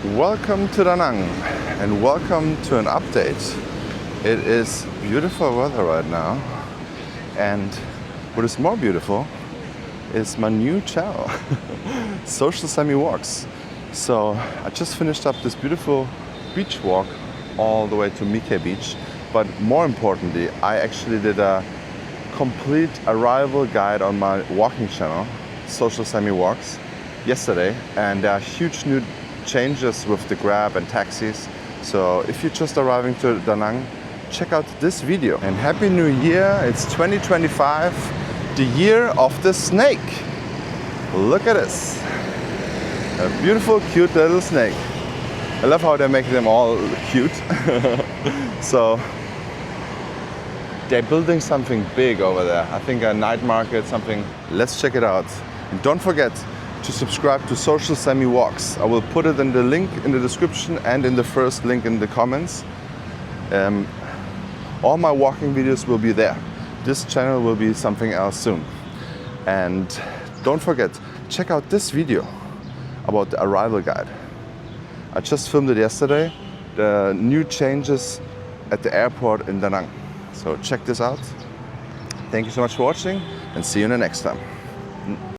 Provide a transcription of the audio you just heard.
Welcome to Da Nang and welcome to an update. It is beautiful weather right now, and what is more beautiful is my new channel, Social Sammy Walks. So I just finished up this beautiful beach walk all the way to Mike Beach, but more importantly, I actually did a complete arrival guide on my walking channel, Social Sammy Walks, yesterday, and there are huge new changes with the Grab and taxis. So if you're just arriving to Da Nang, check out this video. And Happy New Year! It's 2025, the year of the snake. Look at this. A beautiful, cute little snake. I love how they're making them all cute. So they're building something big over there. I think a night market, something. Let's check it out. And don't forget to subscribe to Social Sammy Walks. I will put it in the link in the description and in the first link in the comments. All my walking videos will be there. This channel will be something else soon. And don't forget, check out this video about the arrival guide. I just filmed it yesterday, the new changes at the airport in Da Nang. So check this out. Thank you so much for watching and see you in the next time.